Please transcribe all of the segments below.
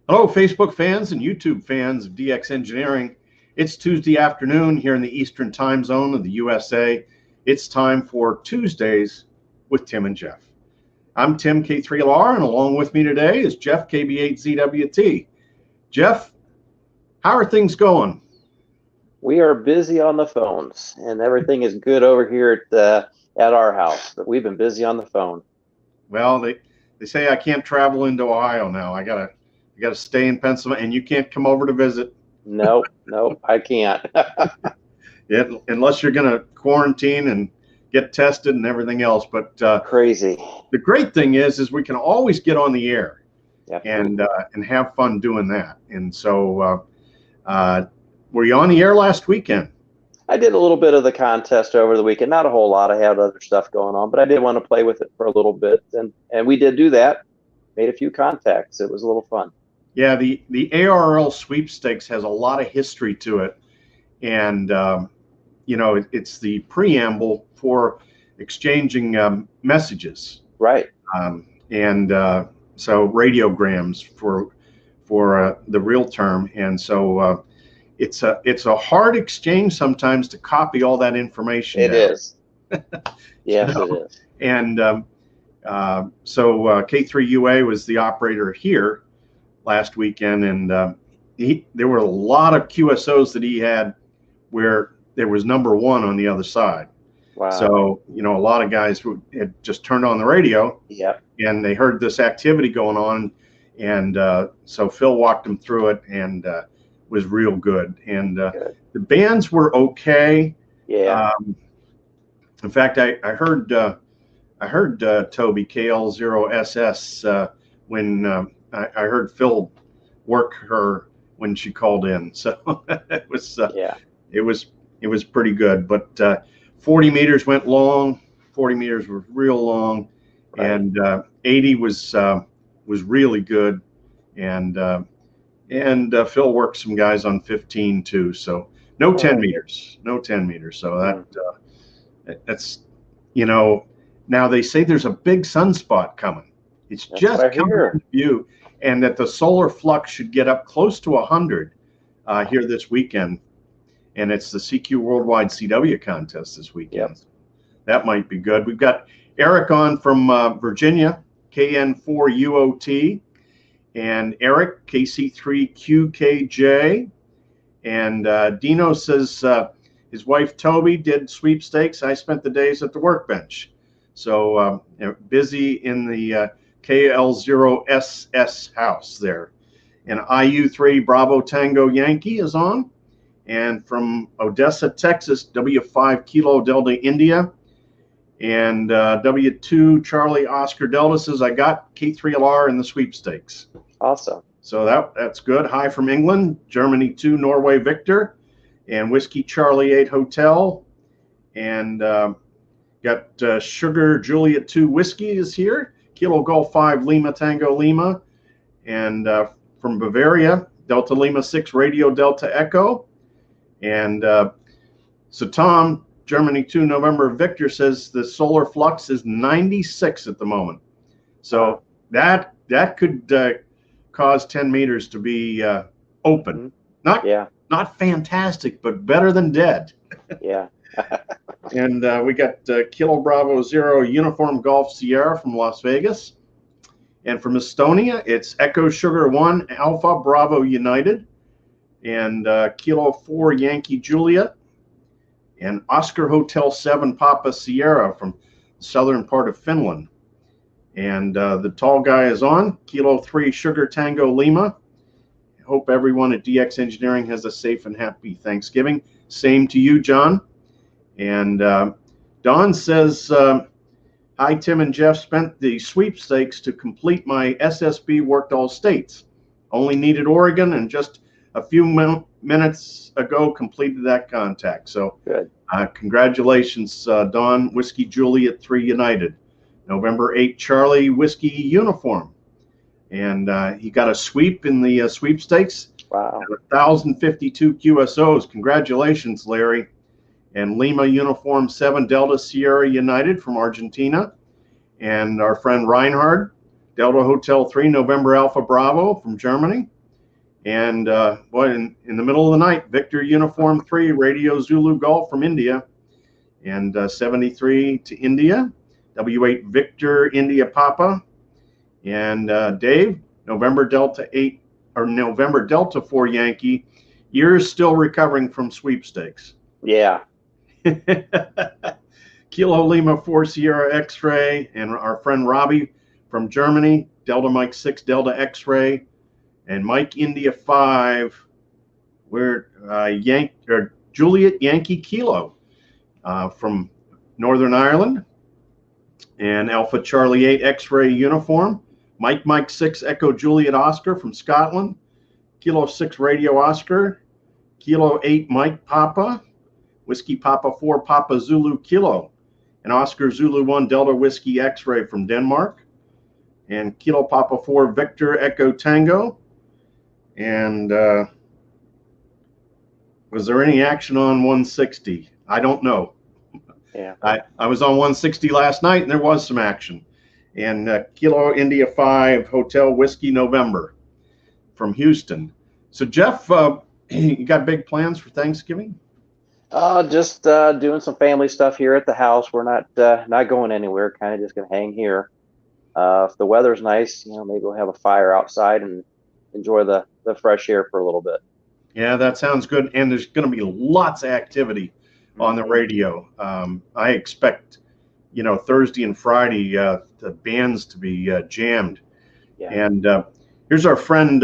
Hello, Facebook fans and YouTube fans of DX Engineering. It's Tuesday afternoon here in the Eastern time zone of the USA. It's time for Tuesdays with Tim and Jeff. I'm Tim K3LR, and along with me today is Jeff KB8ZWT. Jeff, how are things going? We are busy on the phones, and everything is good over here at our house. But we've been busy on the phone. Well, they say I can't travel into Ohio now. I gotta stay in Pennsylvania, and you can't come over to visit. Nope, I can't. Yeah, unless you're going to quarantine and get tested and everything else. But crazy. The great thing is we can always get on the air and have fun doing that. And so, were you on the air last weekend? I did a little bit of the contest over the weekend. Not a whole lot. I had other stuff going on, but I did want to play with it for a little bit, and we did do that. Made a few contacts. It was a little fun. Yeah, the ARRL sweepstakes has a lot of history to it, and it's the preamble for exchanging messages, right? So radiograms for the real term, and so it's a hard exchange sometimes to copy all that information. It is. Yes, it is. And so K3UA was the operator here last weekend, and there were a lot of QSOs that he had where there was number one on the other side. Wow. So, a lot of guys had just turned on the radio, and they heard this activity going on, and so Phil walked them through it, and was real good. And good. The bands were okay. Yeah. In fact, I heard Toby KL0SS when I heard Phil work her when she called in, so it was pretty good. But 40 meters went long. 40 meters were real long, right. And 80 was really good, and Phil worked some guys on 15 too. So no 10 meters. So that's now they say there's a big sunspot coming. It's just coming into view, and that the solar flux should get up close to 100 here this weekend. And it's the CQ Worldwide CW contest this weekend. Yep. That might be good. We've got Eric on from Virginia, KN4UOT, and Eric, KC3QKJ. And Dino says his wife Toby did sweepstakes. I spent the days at the workbench. So busy in the KL0SS house there. And IU3 Bravo Tango Yankee is on. And from Odessa, Texas, W5 Kilo Delta India. And W2 Charlie Oscar Delta says, I got K3LR in the sweepstakes. Awesome. So that's good. Hi from England, Germany 2 Norway Victor, and Whiskey Charlie 8 Hotel. And got Sugar Juliet 2 Whiskey is here. Kilo Golf 5 Lima Tango Lima. And from Bavaria, Delta Lima 6 Radio Delta Echo. And so Tom, Germany 2 November Victor says the solar flux is 96 at the moment. So that could cause 10 meters to be open. Not fantastic, but better than dead. Yeah. And we got Kilo Bravo 0 Uniform Golf Sierra from Las Vegas. And from Estonia, it's Echo Sugar 1 Alpha Bravo United. And Kilo 4 Yankee Juliet. And Oscar Hotel 7 Papa Sierra from the southern part of Finland. And the tall guy is on, Kilo 3 Sugar Tango Lima. Hope everyone at DX Engineering has a safe and happy Thanksgiving. Same to you, John. And Don says, hi, Tim and Jeff. Spent the sweepstakes to complete my SSB, worked all states. Only needed Oregon, and just a few minutes ago completed that contact. So good. Congratulations, Don. Whiskey Juliet 3 United. November 8 Charlie Whiskey Uniform. And he got a sweep in the sweepstakes. Wow. 1,052 QSOs. Congratulations, Larry. And Lima Uniform 7 Delta Sierra United from Argentina. And our friend Reinhard, Delta Hotel 3 November Alpha Bravo from Germany. And boy, in the middle of the night, Victor Uniform 3, Radio Zulu Golf from India, and 73 to India, W8 Victor India Papa, and Dave, November Delta 8 or November Delta 4 Yankee. You're still recovering from sweepstakes. Yeah. Kilo Lima 4 Sierra X-Ray, and our friend Robbie from Germany, Delta Mike 6 Delta X-Ray, and Mike India 5, we're Juliet Yankee Kilo from Northern Ireland, and Alpha Charlie 8 X-Ray Uniform, Mike 6 Echo Juliet Oscar from Scotland, Kilo 6 Radio Oscar, Kilo 8 Mike Papa, Whiskey Papa 4 Papa Zulu Kilo, and Oscar Zulu 1 Delta Whiskey X-Ray from Denmark, and Kilo Papa 4 Victor Echo Tango. And was there any action on 160? I don't know. Yeah. I was on 160 last night, and there was some action. And Kilo India 5 Hotel Whiskey November from Houston. So Jeff, you got big plans for Thanksgiving? Just doing some family stuff here at the house. We're not going anywhere. Kind of just gonna hang here. If the weather's nice, maybe we'll have a fire outside and enjoy the fresh air for a little bit. Yeah, that sounds good. And there's going to be lots of activity on the radio. I expect, Thursday and Friday, the bands to be jammed. Yeah. And here's our friend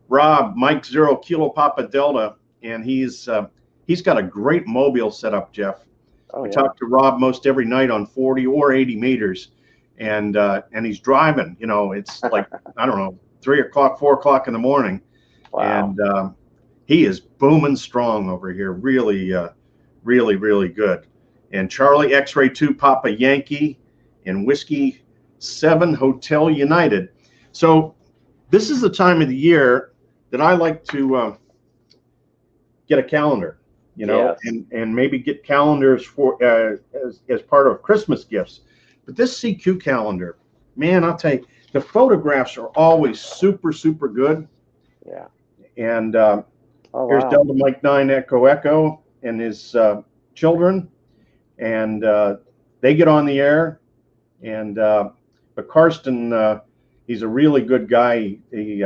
Rob, Mike 0 Kilo Papa Delta, and he's got a great mobile set up, Jeff. Oh, I yeah. talk to Rob most every night on 40 or 80 meters, and he's driving. It's like I don't know, 3 o'clock, 4 o'clock in the morning. Wow. And he is booming strong over here. Really, really, really good. And Charlie X-Ray 2 Papa Yankee and Whiskey 7 Hotel United. So this is the time of the year that I like to get a calendar, Yes. and maybe get calendars for as part of Christmas gifts. But this CQ calendar, man, I'll tell you, the photographs are always super, super good. Yeah. And wow. here's Delta Mike 9 Echo and his children, and they get on the air. And but Karsten, he's a really good guy. He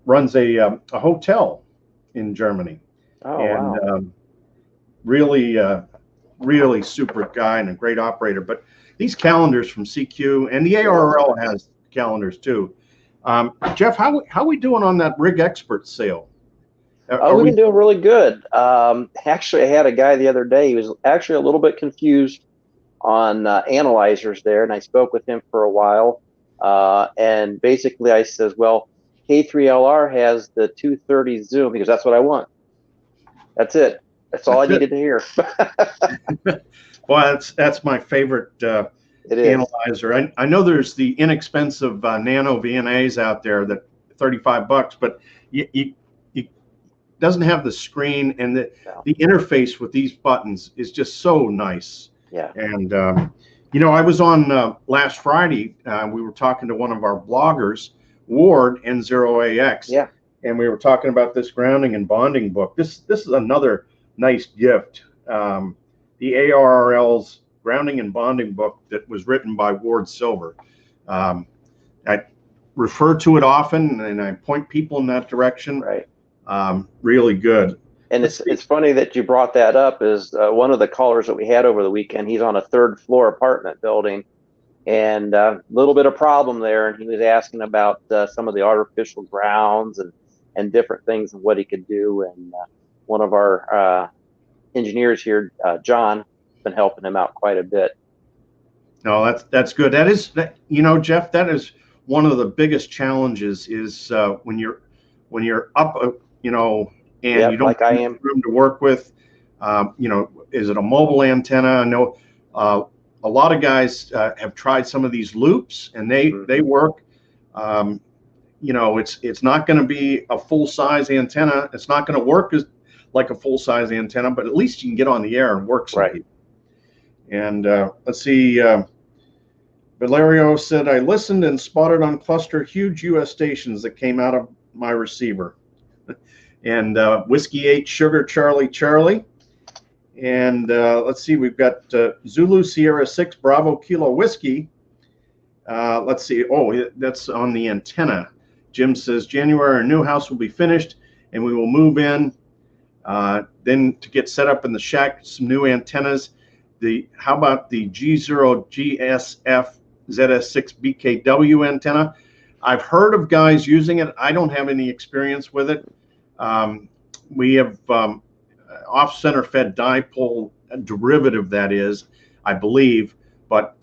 runs a hotel in Germany. Oh, And wow. really super guy and a great operator. But these calendars from CQ, and the ARRL has calendars too. Jeff, how we doing on that Rig Expert sale? We've been doing really good. Actually, I had a guy the other day. He was actually a little bit confused on analyzers there, and I spoke with him for a while. And basically, I says, well, K3LR has the 230 zoom because that's what I want. That's it. That's all I needed to hear. Well, that's my favorite analyzer. I know there's the inexpensive Nano VNAs out there that $35, but it doesn't have the screen, and the interface with these buttons is just so nice. Yeah. And I was on last Friday. We were talking to one of our bloggers, Ward N0AX. Yeah. And we were talking about this grounding and bonding book. This is another nice gift. The ARRL's grounding and bonding book that was written by Ward Silver. I refer to it often, and I point people in that direction. Right. Really good. And it's funny that you brought that up. Is one of the callers that we had over the weekend. He's on a 3rd floor apartment building, and a little bit of problem there. And he was asking about some of the artificial grounds and different things and what he could do. And one of our engineers here, John, has been helping him out quite a bit. No, that's good. Jeff, that is one of the biggest challenges is when you're up, and you don't have room to work with. Is it a mobile antenna? I know a lot of guys have tried some of these loops, and they work. It's not going to be a full-size antenna. It's not going to work like a full-size antenna, but at least you can get on the air and work some people. And let's see. Valerio said, I listened and spotted on cluster huge U.S. stations that came out of my receiver. And Whiskey 8 Sugar Charlie Charlie. And let's see, we've got Zulu Sierra 6 Bravo Kilo Whiskey. Let's see. Oh, that's on the antenna. Jim says January our new house will be finished and we will move in. Then to get set up in the shack, some new antennas. How about the G0 GSF ZS6 BKW antenna? I've heard of guys using it. I don't have any experience with it. We have off-center fed dipole derivative, that is, I believe. But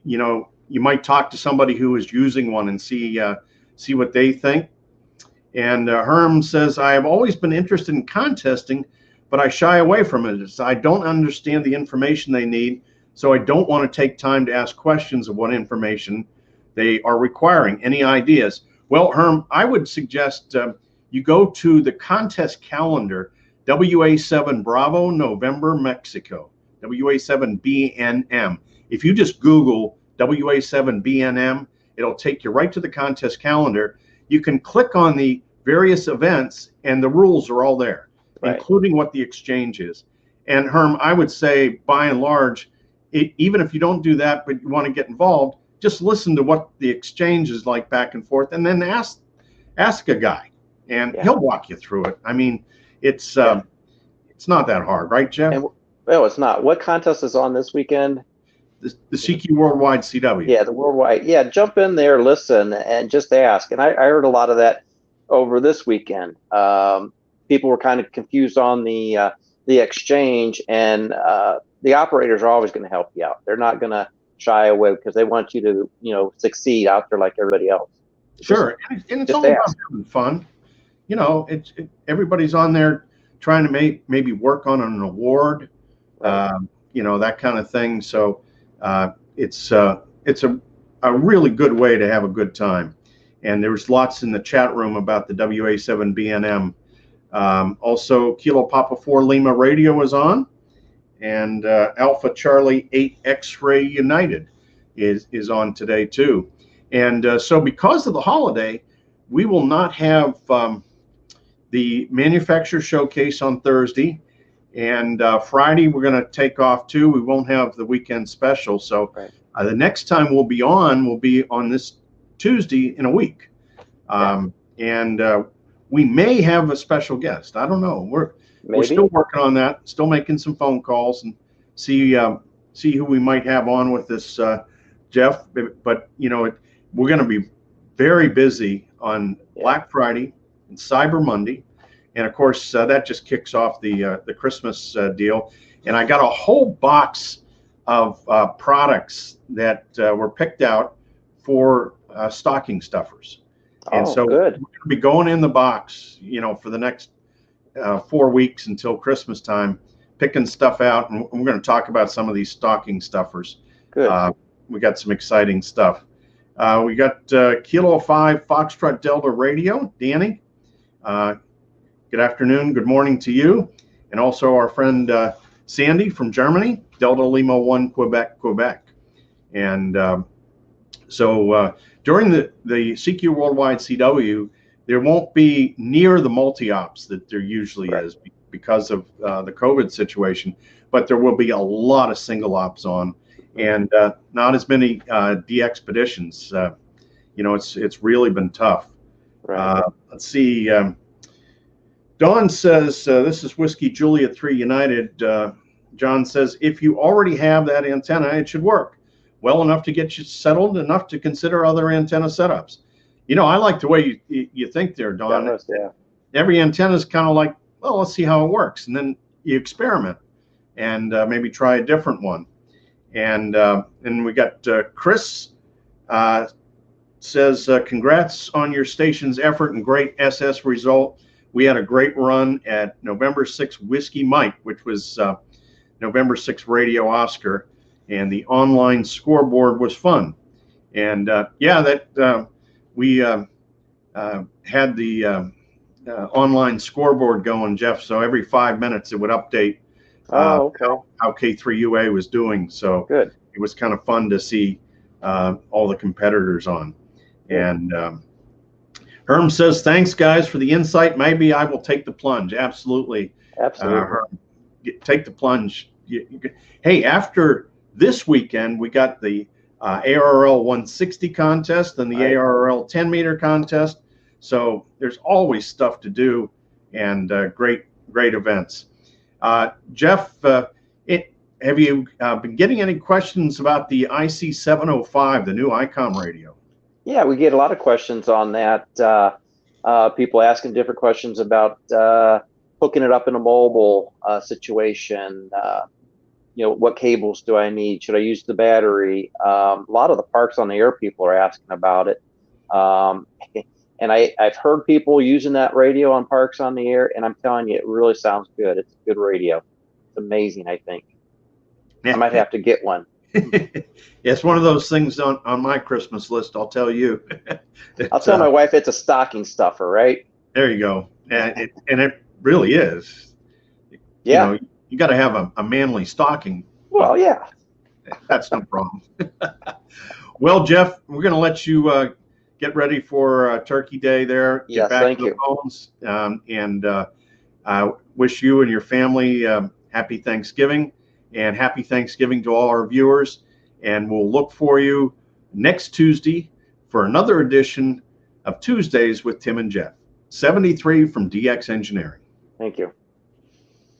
you know, you might talk to somebody who is using one and see what they think. And Herm says, I have always been interested in contesting, but I shy away from it. I don't understand the information they need, so I don't want to take time to ask questions of what information they are requiring. Any ideas? Well, Herm, I would suggest you go to the contest calendar, WA7 Bravo November Mexico, WA7 BNM. If you just Google WA7 BNM, it'll take you right to the contest calendar. You can click on the various events and the rules are all there, right, including what the exchange is. And Herm, I would say by and large, even if you don't do that, but you want to get involved, just listen to what the exchange is like back and forth, and then ask a guy, and he'll walk you through it. I mean, it's not that hard, right, Jeff? And, well, it's not. What contest is on this weekend? The CQ Worldwide CW. Yeah, the Worldwide. Yeah, jump in there, listen, and just ask. And I heard a lot of that over this weekend. People were kind of confused on the exchange, and the operators are always going to help you out. They're not going to shy away because they want you to, you know, succeed out there like everybody else. Sure, and it's all about having fun. You know, everybody's on there trying to maybe work on an award, you know, that kind of thing. So it's a really good way to have a good time. And there's lots in the chat room about the WA7 BNM. Also, Kilo Papa 4 Lima Radio is on, and Alpha Charlie 8 X-Ray United is on today too. And so because of the holiday, we will not have the manufacturer showcase on Thursday, and Friday we're going to take off too. We won't have the weekend special. So the next time we'll be on this Tuesday in a week. And we may have a special guest. I don't know. We're still working on that, still making some phone calls and see who we might have on with this, Jeff. But you know, we're going to be very busy on Black Friday and Cyber Monday, and of course that just kicks off the Christmas deal. And I got a whole box of products that were picked out for stocking stuffers. And so we're going to be going in the box, you know, for the next 4 weeks until Christmas time, picking stuff out, and we're going to talk about some of these stocking stuffers. Good. We got some exciting stuff. We got Kilo 5 Foxtrot Delta Radio, Danny. Good afternoon, good morning to you, and also our friend Sandy from Germany, Delta Lima 1 Quebec. And so during the CQ Worldwide CW, there won't be near the multi-ops that there usually is because of the COVID situation, but there will be a lot of single ops on, and not as many de-expeditions. You know, it's really been tough. Let's see. Don says, this is Whiskey Juliet 3 United. John says, if you already have that antenna, it should work well enough to get you settled enough to consider other antenna setups. You know, I like the way you think there, Don. Every antenna is kind of like, well, let's see how it works. And then you experiment and maybe try a different one. And we got Chris says, congrats on your station's effort and great SS result. We had a great run at November 6 Whiskey Mike, which was November 6 Radio Oscar, and the online scoreboard was fun. And we had the online scoreboard going, Jeff. So every 5 minutes it would update how K3UA was doing. So it was kind of fun to see all the competitors on. And Herm says, thanks, guys, for the insight. Maybe I will take the plunge. Absolutely. Absolutely. Herm, take the plunge. Hey, after this weekend, we got the ARRL 160 contest and the ARRL 10-meter contest. So there's always stuff to do and great events. Jeff, have you been getting any questions about the IC705, the new ICOM radio? Yeah, we get a lot of questions on that. People asking different questions about hooking it up in a mobile situation. What cables do I need? Should I use the battery? A lot of the Parks on the Air people are asking about it. And I've heard people using that radio on Parks on the Air, and I'm telling you, it really sounds good. It's a good radio. It's amazing, I think. I might have to get one. It's one of those things on my Christmas list, I'll tell you. I'll tell my wife it's a stocking stuffer, right? There you go. And it really is. Yeah. You got to have a manly stocking. Well, yeah. That's no problem. Well, Jeff, we're going to let you get ready for Turkey Day there. Yes, get back thank to the you. phones. And I wish you and your family happy Thanksgiving, and happy Thanksgiving to all our viewers. And we'll look for you next Tuesday for another edition of Tuesdays with Tim and Jeff. 73 from DX Engineering. Thank you.